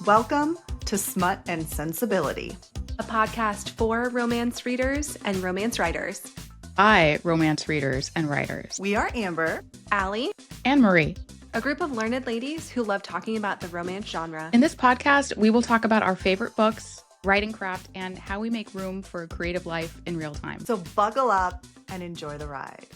Welcome to Smut and Sensibility, a podcast for romance readers and romance writers. By romance readers and writers. We are Amber, Allie, and Marie, a group of learned ladies who love talking about the romance genre. In this podcast, we will talk about our favorite books, writing craft, and how we make room for a creative life in real time. So buckle up and enjoy the ride.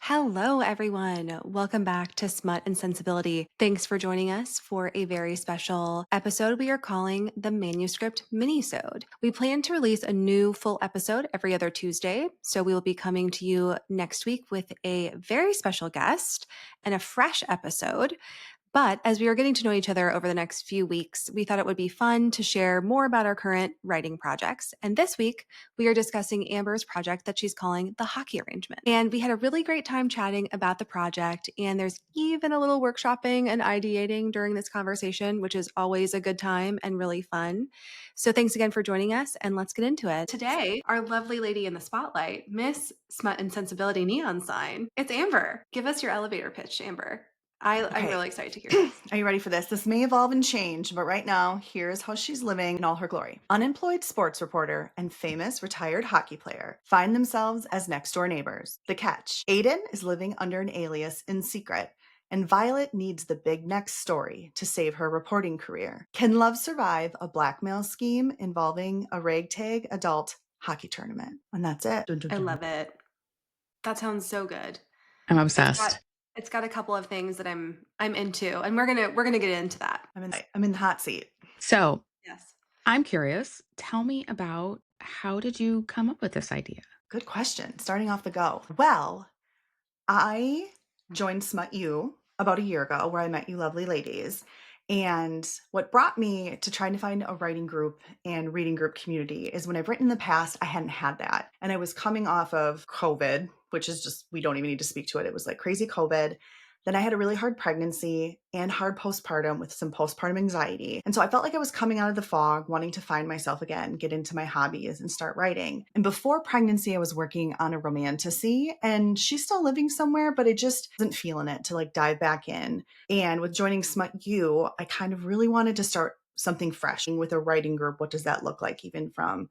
Hello, everyone. Welcome back to Smut and Sensibility. Thanks for joining us for a very special episode we are calling the Manuscript Minisode. We plan to release a new full episode every other Tuesday, so we will be coming to you next week with a very special guest and a fresh episode. But as we are getting to know each other over the next few weeks, we thought it would be fun to share more about our current writing projects. And this week, we are discussing Amber's project that she's calling The Hockey Arrangement. And we had a really great time chatting about the project. And there's even a little workshopping and ideating during this conversation, which is always a good time and really fun. So thanks again for joining us, and let's get into it. Today, our lovely lady in the spotlight, Miss Smut and Sensibility Neon Sign. It's Amber. Give us your elevator pitch, Amber. I'm really excited to hear this. Are you ready for this? This may evolve and change, but right now, here's how she's living in all her glory. Unemployed sports reporter and famous retired hockey player find themselves as next-door neighbors. The catch: Aiden is living under an alias in secret, and Violet needs the big next story to save her reporting career. Can love survive a blackmail scheme involving a ragtag adult hockey tournament? And that's it. Dun, dun, I dun. love it. That sounds so good. I'm obsessed. It's got a couple of things that I'm into, and we're gonna get into that. I'm in the hot seat. So, Yes. I'm curious. Tell me about, how did you come up with this idea? Good question. Starting off the go. Well, I joined Smut U about a year ago, where I met you lovely ladies. And what brought me to trying to find a writing group and reading group community is when I've written in the past, I hadn't had that. And I was coming off of COVID, which is just, we don't even need to speak to it. It was like crazy COVID. Then I had a really hard pregnancy and hard postpartum with some postpartum anxiety. And so I felt like I was coming out of the fog, wanting to find myself again, get into my hobbies and start writing. And before pregnancy, I was working on a romantasy, and she's still living somewhere, but I just wasn't feeling it to like dive back in. And with joining Smut U, I kind of really wanted to start something fresh with a writing group. What does that look like? Even from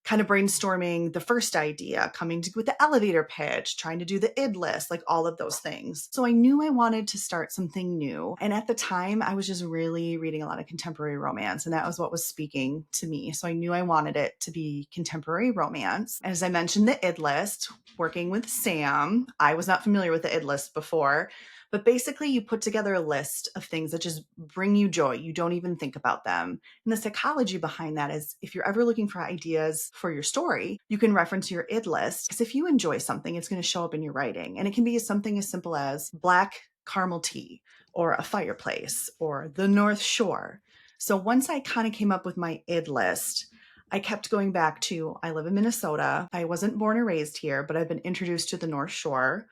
kind of brainstorming the first idea, coming to with the elevator pitch, trying to do the id list, like all of those things. So I knew I wanted to start something new. And at the time, I was just really reading a lot of contemporary romance, and that was what was speaking to me. So I knew I wanted it to be contemporary romance. As I mentioned, the id list, working with Sam, I was not familiar with the id list before. But basically, you put together a list of things that just bring you joy. You don't even think about them. And the psychology behind that is, if you're ever looking for ideas for your story, you can reference your id list. Because if you enjoy something, it's going to show up in your writing. And it can be something as simple as black caramel tea, or a fireplace, or the North Shore. So once I kind of came up with my id list, I kept going back to, I live in Minnesota. I wasn't born or raised here, but I've been introduced to the North Shore.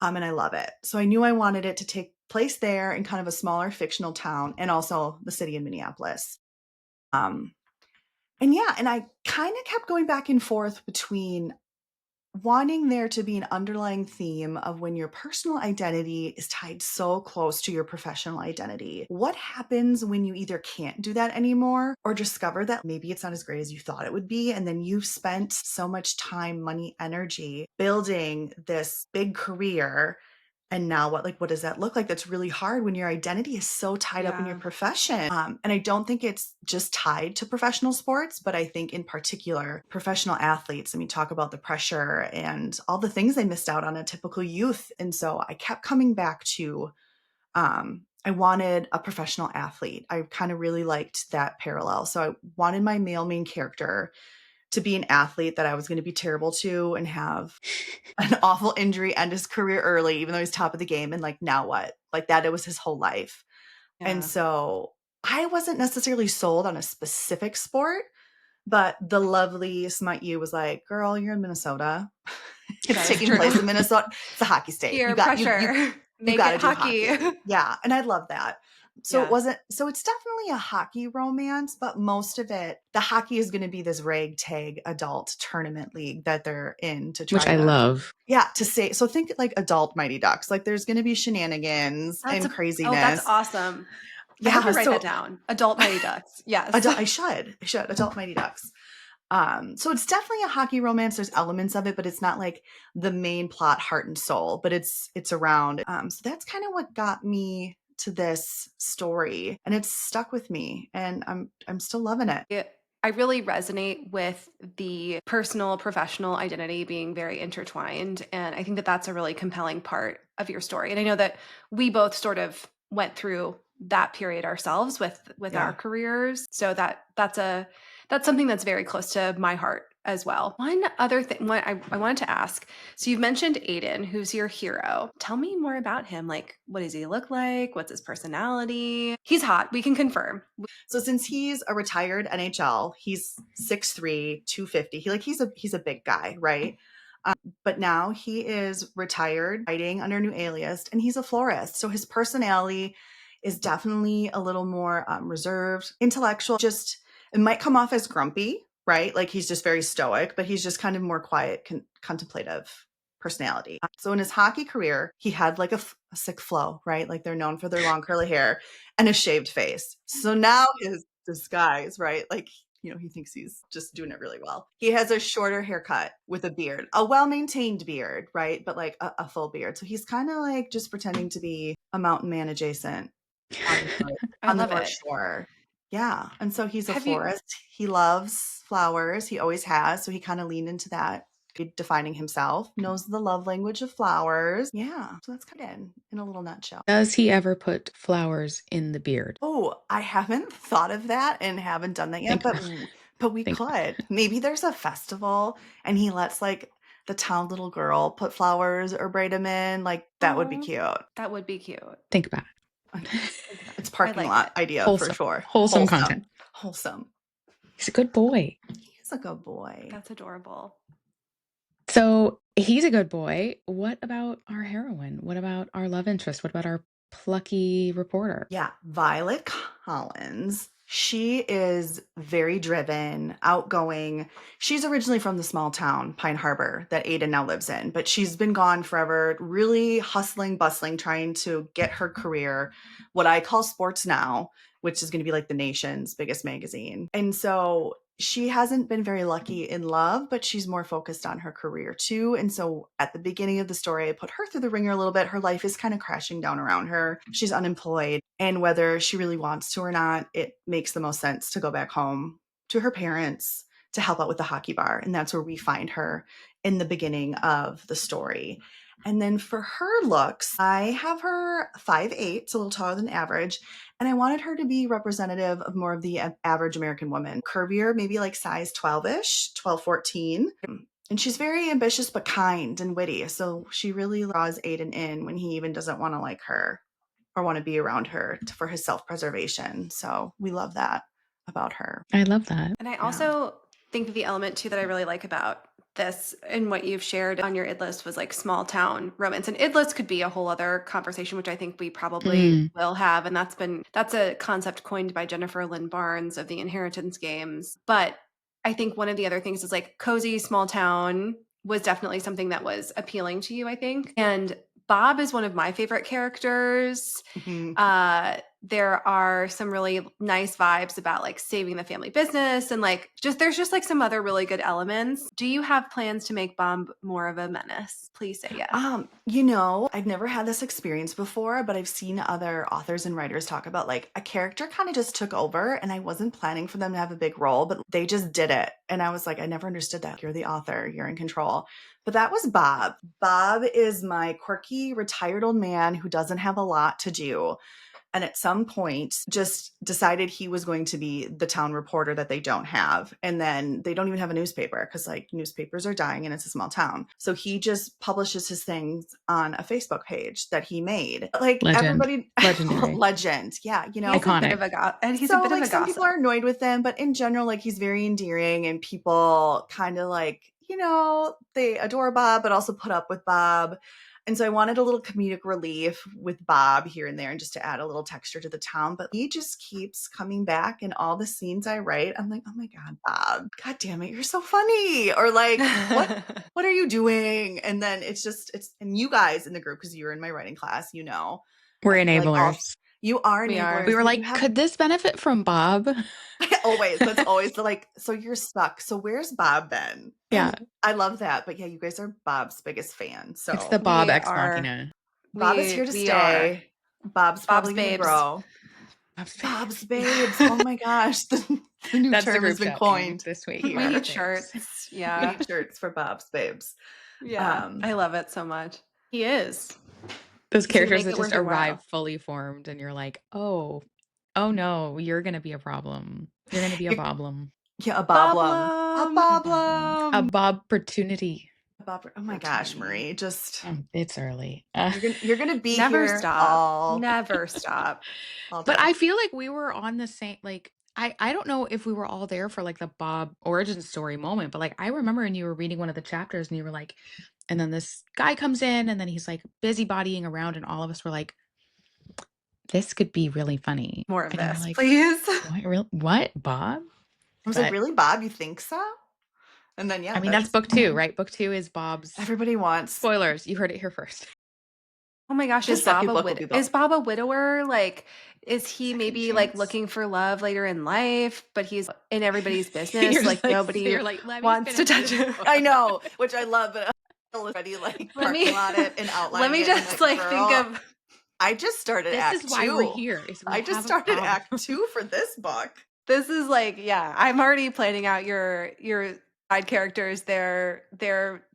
And I love it. So I knew I wanted it to take place there in kind of a smaller fictional town, and also the city of Minneapolis. And I kind of kept going back and forth between wanting there to be an underlying theme of when your personal identity is tied so close to your professional identity. What happens when you either can't do that anymore, or discover that maybe it's not as great as you thought it would be, and then you've spent so much time, money, energy building this big career, and now what does that look like? That's really hard when your identity is so tied up in your profession. And I don't think it's just tied to professional sports, but I think in particular, professional athletes, talk about the pressure and all the things they missed out on a typical youth. And so I kept coming back to, I wanted a professional athlete. I kind of really liked that parallel. So I wanted my male main character to be an athlete that I was going to be terrible to and have an awful injury, end his career early, even though he's top of the game. And now what? That, it was his whole life. Yeah. And so I wasn't necessarily sold on a specific sport, but the lovely Smut U was like, girl, you're in Minnesota. It's taking place in Minnesota. It's a hockey state. Peer pressure. You got to do hockey. Yeah. And I love that. So it's definitely a hockey romance, but most of it, the hockey is going to be this ragtag adult tournament league that they're in to try. Which I love. Yeah. So think like adult Mighty Ducks. There's going to be shenanigans and craziness. Oh, that's awesome. I hope Yeah, you write that so down. Adult Mighty Ducks. Yes. I should. Adult Mighty Ducks. So it's definitely a hockey romance. There's elements of it, but it's not like the main plot, heart and soul. But it's around. So that's kind of what got me to this story, and it's stuck with me, and I'm still loving it. I really resonate with the personal professional identity being very intertwined. And I think that that's a really compelling part of your story. And I know that we both sort of went through that period ourselves with our Yeah. careers. So that's something that's very close to my heart as well. One other thing I wanted to ask. So you've mentioned Aiden, who's your hero. Tell me more about him. Like, what does he look like? What's his personality? He's hot. We can confirm. So since he's a retired NHL, he's 6'3", 250. He's a big guy, right? But now he is retired, writing under a new alias, and he's a florist. So his personality is definitely a little more reserved, intellectual. Just it might come off as grumpy, right? Like he's just very stoic, but he's just kind of more quiet, contemplative personality. So in his hockey career, he had like a sick flow, right? Like they're known for their long curly hair and a shaved face. So now his disguise, right? Like he thinks he's just doing it really well. He has a shorter haircut with a beard, a well-maintained beard, right? But like a full beard. So he's kind of like just pretending to be a mountain man adjacent on I the love North it. Shore. Yeah. And so he's a Have you florist. He loves flowers. He always has. So he kind of leaned into that, defining himself, knows the love language of flowers. Yeah. So that's kind of in a little nutshell. Does he ever put flowers in the beard? Oh, I haven't thought of that and haven't done that yet, Think about but we think about could. Maybe there's a festival and he lets like the town little girl put flowers or braid them in. Like that would be Oh, cute. that would be cute. think about It's I parking like lot it. idea for wholesome. sure. Wholesome content. Wholesome. He's a good boy. He's a good boy. That's adorable. So he's a good boy. What about our heroine? What about our love interest? What about our plucky reporter? Yeah, Violet Collins. She is very driven, outgoing. She's originally from the small town, Pine Harbor, that Aiden now lives in, but she's been gone forever, really hustling, bustling, trying to get her career, what I call Sports Now, which is going to be like the nation's biggest magazine. And so she hasn't been very lucky in love, but she's more focused on her career too. And so at the beginning of the story, I put her through the ringer a little bit. Her life is kind of crashing down around her. She's unemployed. And whether she really wants to or not, it makes the most sense to go back home to her parents to help out with the hockey bar. And that's where we find her in the beginning of the story. And then for her looks, I have her 5'8", so a little taller than average. And I wanted her to be representative of more of the average American woman. Curvier, maybe like size 12-ish, 12, 14. And she's very ambitious but kind and witty. So she really draws Aiden in when he even doesn't want to like her or want to be around her for his self-preservation. So we love that about her. I love that. And I also think that the element too that I really like about this and what you've shared on your id list was like small town romance. And id list could be a whole other conversation, which I think we probably will have. And that's a concept coined by Jennifer Lynn Barnes of the Inheritance Games. But I think one of the other things is like cozy small town was definitely something that was appealing to you, I think. And Bob is one of my favorite characters. There are some really nice vibes about like saving the family business and like there's just like some other really good elements. Do you have plans to make Bob more of a menace? Please say yes. I've never had this experience before, but I've seen other authors and writers talk about like a character kind of just took over and I wasn't planning for them to have a big role, but they just did it. And I was like, I never understood that. You're the author, you're in control. But that was Bob. Bob is my quirky, retired old man who doesn't have a lot to do. And at some point just decided he was going to be the town reporter that they don't have. And then they don't even have a newspaper because like newspapers are dying and it's a small town. So he just publishes his things on a Facebook page that he made. Like everybody, Legendary. legend. Yeah. He's Iconic. a bit of a and he's So a bit like of a some gossip. people are annoyed with him, but in general, like he's very endearing and people kind of like, they adore Bob, but also put up with Bob. And so I wanted a little comedic relief with Bob here and there and just to add a little texture to the town. But he just keeps coming back in all the scenes I write. I'm like, oh my God, Bob, God damn it, you're so funny. Or like, what are you doing? And then it's and you guys in the group, because you're in my writing class, We're I feel like enablers. You are We are. enablers, We were but you like, have could this benefit from Bob? always, that's always the like, so you're stuck. So where's Bob then? Yeah. And I love that. But yeah, you guys are Bob's biggest fan. It's the So Bob We ex are. machina. Bob is here to We are. stay. Bob's Bob's probably gonna babes. grow. Bob's Bob's babes. babes. Oh my gosh. The new That's the term has group been chat name coined. this week. We Bob's need babes. shirts. We Yeah. need shirts for Bob's babes. Yeah. I love it so much. He is. Those He's gonna characters make that it worth just your arrive while. fully formed, and you're like, oh no, you're gonna be a problem. You're gonna be a boblum. Yeah, a Boblum. A Boblum. A boblum. A Boblum. Bob opportunity. Oh my gosh, Opportunity. Marie. Just It's early. you're gonna be Never here stop. all Never stop. But day. I feel like we were on the same, like, I don't know if we were all there for like the Bob origin story moment, but like I remember when you were reading one of the chapters and you were like, and then this guy comes in and then he's like busybodying around and all of us were like, this could be really funny. More of And you were this, like, please. what, Bob? I was like, But really, Bob? You think so? And then I yeah, mean, that's that's book 2, right? Book 2 is Bob's. everybody wants. Spoilers, you heard it here first. Oh my gosh, The second book will be is Bob. Bob a widower? Like, is he Second maybe like chance. looking for love later in life, but he's in everybody's You're business? just Like like, nobody you're like, let me wants to finish touch this him. book. I know, which I love, but I'm already like Let me parking lot it and let outlining me it. And I'm just like, like think girl, of I just started This is Act why we're 2. here, is we I just have a started problem. Act 2 for this book. this is like, yeah, I'm already planning out your side characters, their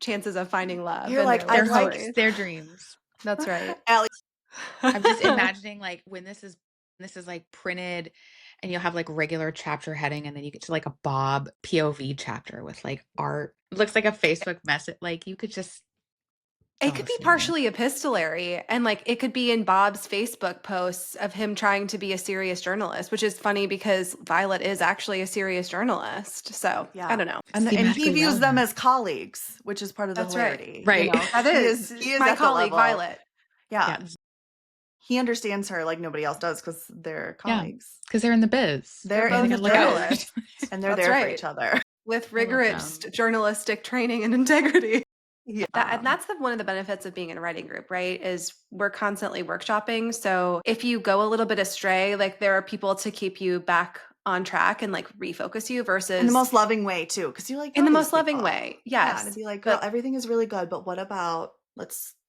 chances of finding love You're and like, their I love Their like hopes, stories. their dreams. That's right. Allie. I'm just imagining like when this is like printed and you'll have like regular chapter heading and then you get to like a Bob POV chapter with like art. It looks like a Facebook message. Like you could just, it's It all could the be same. partially epistolary, and like it could be in Bob's Facebook posts of him trying to be a serious journalist, which is funny because Violet is actually a serious journalist. So I Yeah. don't know. It's And he thematically views them relevant. as colleagues, which is part of the That's right. hilarity. You Right. know, That he is is my at the colleague level. Violet. Yeah. Yeah. He understands her like nobody else does because they're Yeah. colleagues. Because they're in the biz. They're And And they both can they're look out for each journalists. other. and they're That's there for right. each other. With I love rigorous them. journalistic training and integrity. Yeah. And that's one of the benefits of being in a writing group, right? Is we're constantly workshopping. So if you go a little bit astray, like there are people to keep you back on track and like refocus you In the versus most loving way too, because you like in know the these most loving people. way. Yeah, to Yes. be like, girl, But everything is really good, but what about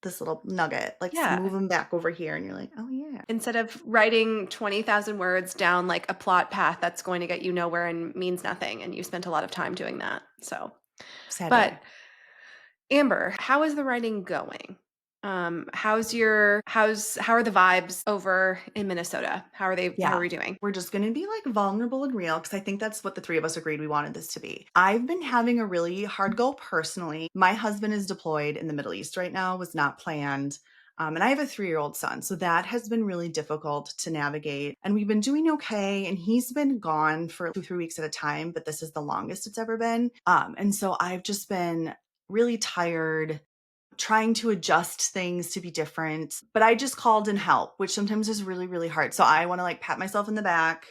this little nugget? Let's yeah, move them back over here, and you're like, oh yeah. instead of writing 20,000 words down like a plot path that's going to get you nowhere and means nothing. And you spent a lot of time doing that. So, Sad but day. Amber, how is the writing going? How are the vibes over in Minnesota? How are Yeah. we doing? We're just going to be like vulnerable and real because I think that's what the three of us agreed we wanted this to be. I've been having a really hard go personally. My husband is deployed in the Middle East right now, was not planned. And I have a 3-year-old son. So that has been really difficult to navigate. And we've been doing okay. And he's been gone for 2, 3 weeks at a time, but this is the longest it's ever been. And so I've just been really tired trying to adjust things to be different. But I just called in help, which sometimes is really, really hard. So I want to like pat myself in the back.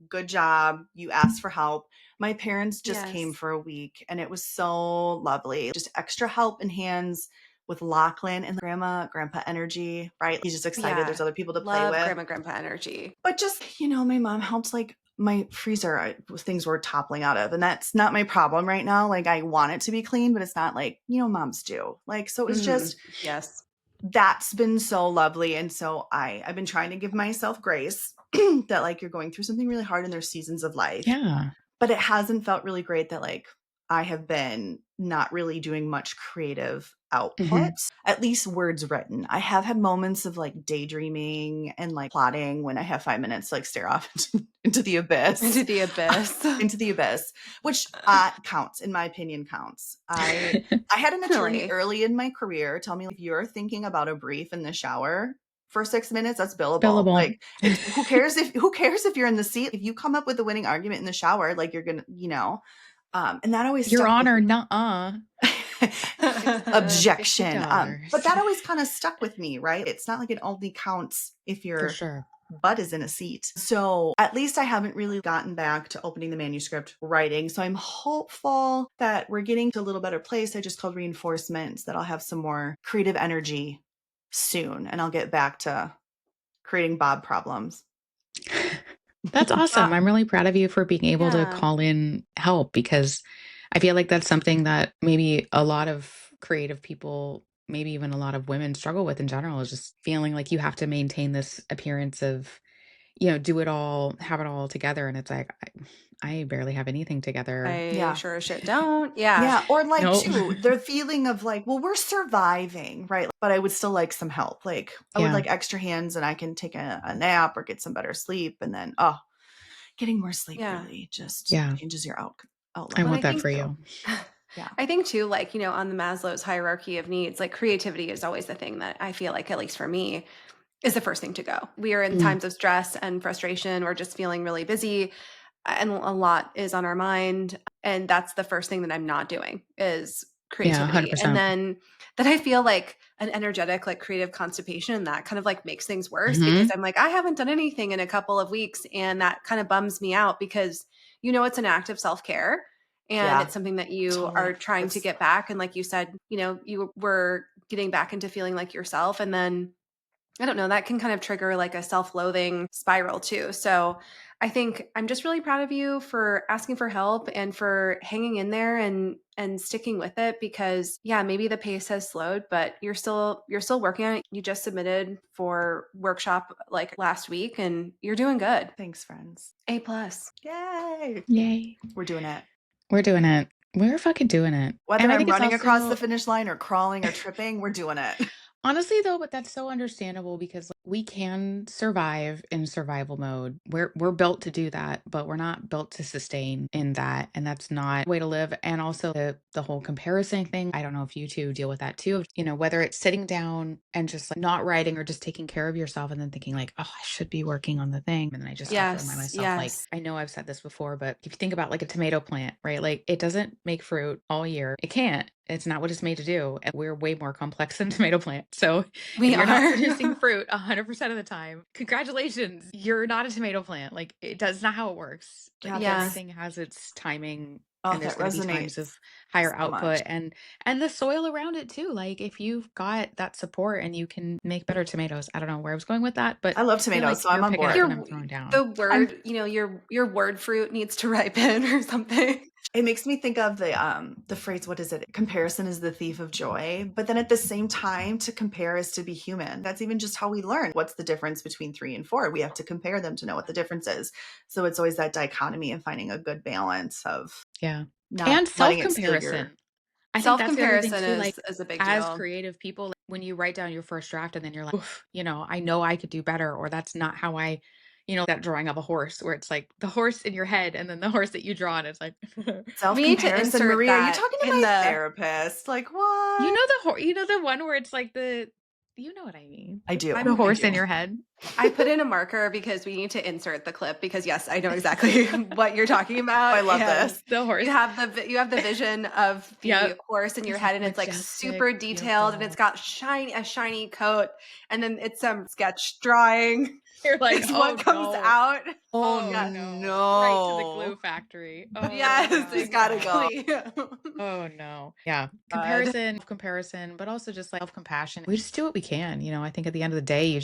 Good job. You asked for help. My parents just came Yes. for a week and it was so lovely. Just extra help and hands with Lachlan and grandpa energy, right? He's just excited. There's Yeah. other people to play Love with. grandpa energy. But just, my mom helped like my freezer things were toppling out of, and that's not my problem right now. Like I want it to be clean, but it's not like, moms do. Like, so it was just, Yes. that's been so lovely. And so I've been trying to give myself grace that like you're going through something really hard and there's seasons of life. Yeah. But it hasn't felt really great that like I have been not really doing much creative output, at least words written. I have had moments of like daydreaming and like plotting when I have 5 minutes to like stare off into the abyss. Into the abyss. Into the abyss, which counts, in my opinion, counts. I had an attorney Definitely. early in my career tell me if you're thinking about a brief in the shower for 6 minutes, that's billable. Billable. Like, who cares if you're in the seat? If you come up with a winning argument in the shower, like you're gonna, and that always Your stuck with Honor, me. nuh-uh. Objection. $50. But that always kind of stuck with me, right? It's not like it only counts if For you're sure. butt is in a seat. So at least I haven't really gotten back to opening the manuscript writing. So I'm hopeful that we're getting to a little better place. I just called reinforcements that I'll have some more creative energy soon and I'll get back to creating Bob problems. That's awesome. I'm really proud of you for being able to Yeah. call in help because I feel like that's something that maybe a lot of creative people, maybe even a lot of women struggle with in general is just feeling like you have to maintain this appearance of, do it all, have it all together. And it's like, I barely have anything together. I Yeah. sure as shit don't. Yeah. Yeah, or like No. too, the feeling of like, well, we're surviving, right? But I would still like some help. Like I would Yeah. like extra hands and I can take a nap or get some better sleep. And then, oh, getting more sleep Yeah. really just Yeah. changes your I outlook Well, on I want that things think for too. you. Yeah. I think too, like, on the Maslow's hierarchy of needs, like creativity is always the thing that I feel like, at least for me, is the first thing to go. We are in Mm, times of stress and frustration. We're just feeling really busy and a lot is on our mind. And that's the first thing that I'm not doing is yeah, creativity. And 100%. then I feel like an energetic, like creative constipation, and that kind of like makes things worse because Hmm. I'm like, I haven't done anything in a couple of weeks. And that kind of bums me out because, it's an act of self care. And Yeah. it's something that you Totally. are trying to That's get back. And like you said, you were getting back into feeling like yourself. And then I don't know, that can kind of trigger like a self-loathing spiral too. So I think I'm just really proud of you for asking for help and for hanging in there and sticking with it because yeah, maybe the pace has slowed, but you're still working on it. You just submitted for workshop like last week and you're doing good. thanks, friends. A plus. Yay. Yay. We're doing it. We're doing it. We're fucking doing it. Whether And I I'm think it's running across the also finish line or crawling or tripping, we're doing it. honestly though, but that's so understandable because like, we can survive in survival mode. We're built to do that, but we're not built to sustain in that, and that's not a way to live. And also the whole comparison thing. I don't know if you two deal with that too. Whether it's sitting down and just like not writing or just taking care of yourself and then thinking like, oh, I should be working on the thing. And then I just have to remind Yes, myself, like, yes. I know I've said this before, but if you think about like a tomato plant, right? Like it doesn't make fruit all year. It can't. It's not what it's made to do. And we're way more complex than tomato plant. So if We you're not producing are. fruit 100% of the time, congratulations. You're not a tomato plant. Like it's not how it works. Like Yeah, Yeah. that's everything has its timing oh, and there's that going to be times resonates of higher so much. output and the soil around it too. Like if you've got that support and you can make better tomatoes. I don't know where I was going with that, but I love I feel tomatoes, like so I'm you're on picking up what board. I'm throwing down. The I'm word, your word fruit needs to ripen or something. it makes me think of the phrase, what is it? Comparison is the thief of joy. But then at the same time, to compare is to be human. That's even just how we learn. What's the difference between 3 and 4? We have to compare them to know what the difference is. So it's always that dichotomy of finding a good balance of Yeah. not And letting it steal your self-comparison. I think that's the other thing Self-comparison too, like, is a big as deal. creative people, like, when you write down your first draft and then you're like, "Oof, I know I could do better," or that's not how that drawing of a horse where it's like the horse in your head and then the horse that you draw and it's like We need to self-comparison. insert Marie, are you that talking to in my the therapist? Like what? the one where it's like you know what I mean. I do. The I I'm horse in do. your head. I put in a marker because we need to insert the clip because yes, I know exactly what you're talking I about love and this. The you horse. have the vision of the Yep. horse in your It's head like and it's like majestic, super detailed and it's beautiful. got a shiny coat and then it's some sketch drawing You're like, is "Oh what comes no. out. Oh Oh Yes. no." Right to the glue no. factory. Oh Yes, It's god, gotta no. go. exactly. Oh no. Yeah. God. Comparison, but also just like self-compassion. We just do what we can. I think at the end of the day,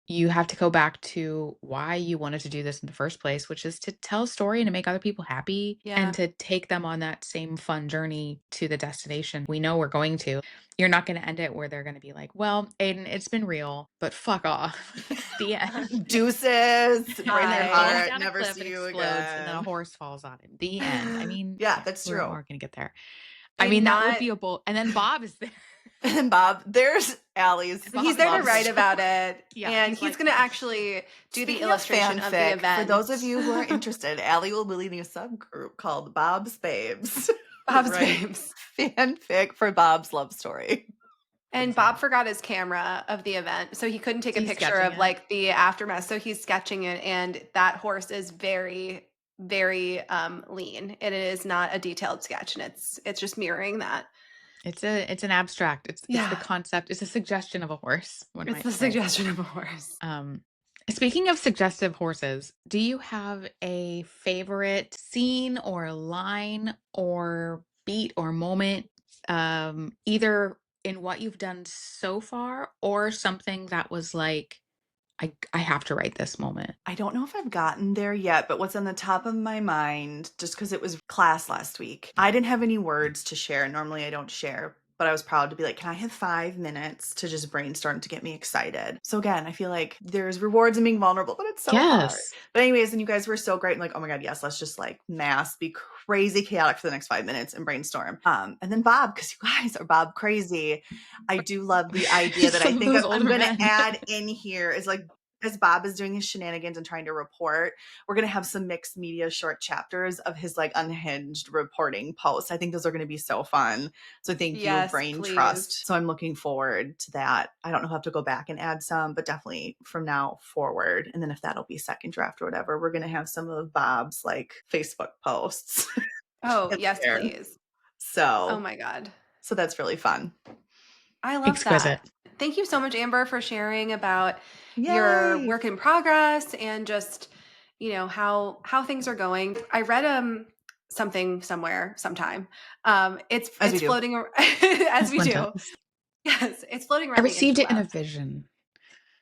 you have to go back to why you wanted to do this in the first place, which is to tell a story and to make other people happy and Yeah. to take them on that same fun journey to the destination we know we're going to. You're not going to end it where they're going to be like, well, Aiden, it's been real, but fuck off. The end. Deuces, And break then your it falls Bye. heart, down a never cliff see and you explodes, and then a again. horse falls on it. The end. I mean, Yeah, yeah, that's we're true. going to get there. I And mean, that would not be a bold. And then Bob is there. And Bob, there's Allie's And he's Bob is there to love there. write story. about it Yeah, and he's he's like, going to actually do the Speaking of illustration of the fanfic, for those of event. you who are interested, Allie will be leading a subgroup called Bob's Babes to Bob's write babes. fanfic for Bob's love story. And Bob forgot his camera of the event, so he couldn't take a he's picture sketching of it. like the aftermath. So he's sketching it, and that horse is very, very lean. It is not a detailed sketch, and it's just mirroring that. It's an abstract. It's the Yeah, concept. It's a suggestion of a horse, one it's might the say. suggestion of a horse. Um, Speaking of suggestive horses, do you have a favorite scene or line or beat or moment, either in what you've done so far or something that was like I have to write this moment. I don't know if I've gotten there yet, but what's on the top of my mind, just because it was class last week, I didn't have any words to share. Normally I don't share, but I was proud to be like, can I have 5 minutes to just brainstorm to get me excited? So again, I feel like there's rewards in being vulnerable, but it's so hard. Yes. But anyways, and you guys were so great. I'm like, oh my God, yes, let's just like be crazy chaotic for the next 5 minutes and brainstorm. And then Bob, because you guys are Bob crazy. I do love the idea that I Some of think those I'm older going to men. add in here is like, as Bob is doing his shenanigans and trying to report, we're going to have some mixed media short chapters of his like unhinged reporting posts. I think those are going to be so fun. So thank you, Yes, Brain please. Trust. So I'm looking forward to that. I don't know if I have to go back and add some, but definitely from now forward. And then if that'll be second draft or whatever, we're going to have some of Bob's like Facebook posts Oh, in yes, there. please. Oh So, my God. so that's really fun. I love Exquisite. that. Thank you so much, Amber, for sharing about your Yay. work in progress and just, how things are going. I read something somewhere sometime. It's As we it's do. floating as we One do. does. Yes, it's floating I around the received it in a interwebs. vision.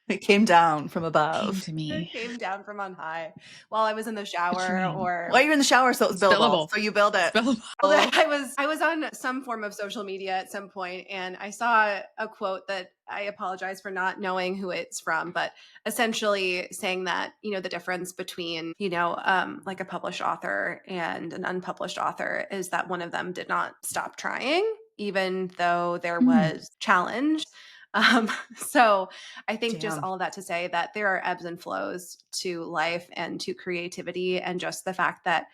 It came down from Came above. to It me. came down from on high while I was in the A shower dream. While or you're in the shower, so it was billable. Spillable. So you build it. Spillable. well, I was on some form of social media at some point, and I saw a quote that I apologize for not knowing who it's from, but essentially saying that the difference between like a published author and an unpublished author is that one of them did not stop trying, even though there Mm. was challenge. So I think just Damn. all of that to say that there are ebbs and flows to life and to creativity, and just the fact that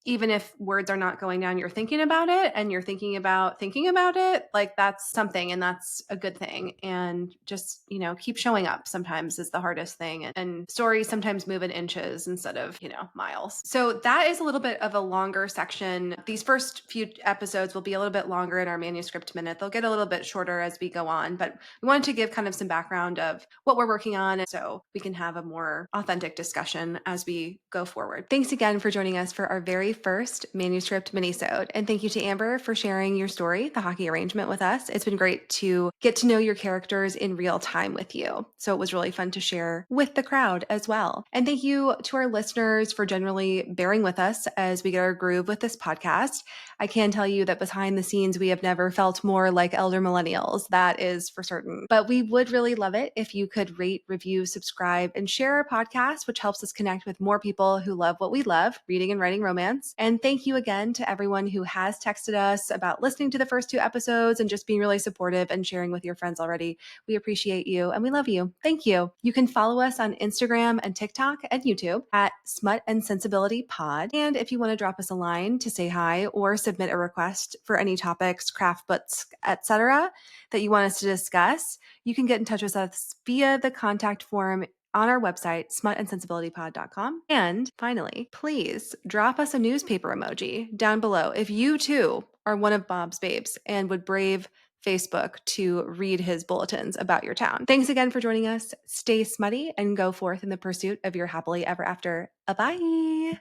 even if words are not going down, you're thinking about it and you're thinking about it. Like that's something and that's a good thing. And just, keep showing up sometimes is the hardest thing. And stories sometimes move in inches instead of, miles. So that is a little bit of a longer section. These first few episodes will be a little bit longer in our manuscript minute. They'll get a little bit shorter as we go on, but we wanted to give kind of some background of what we're working on so we can have a more authentic discussion as we go forward. Thanks again for joining us for our very first Manuscript Minisode. And thank you to Amber for sharing your story, the hockey arrangement, with us. It's been great to get to know your characters in real time with you. So it was really fun to share with the crowd as well. And thank you to our listeners for generally bearing with us as we get our groove with this podcast. I can tell you that behind the scenes, we have never felt more like elder millennials. That is for certain. But we would really love it if you could rate, review, subscribe, and share our podcast, which helps us connect with more people who love what we love, reading and writing romance. And thank you again to everyone who has texted us about listening to the first 2 episodes and just being really supportive and sharing with your friends already. We appreciate you and we love you. Thank you. You can follow us on Instagram and TikTok and YouTube at Smut and Sensibility Pod. And if you want to drop us a line to say hi or submit a request for any topics, craft books, etc., that you want us to discuss, you can get in touch with us via the contact form on our website, smutandsensibilitypod.com. And finally, please drop us a newspaper emoji down below if you too are one of Bob's babes and would brave Facebook to read his bulletins about your town. Thanks again for joining us. Stay smutty and go forth in the pursuit of your happily ever after. Bye.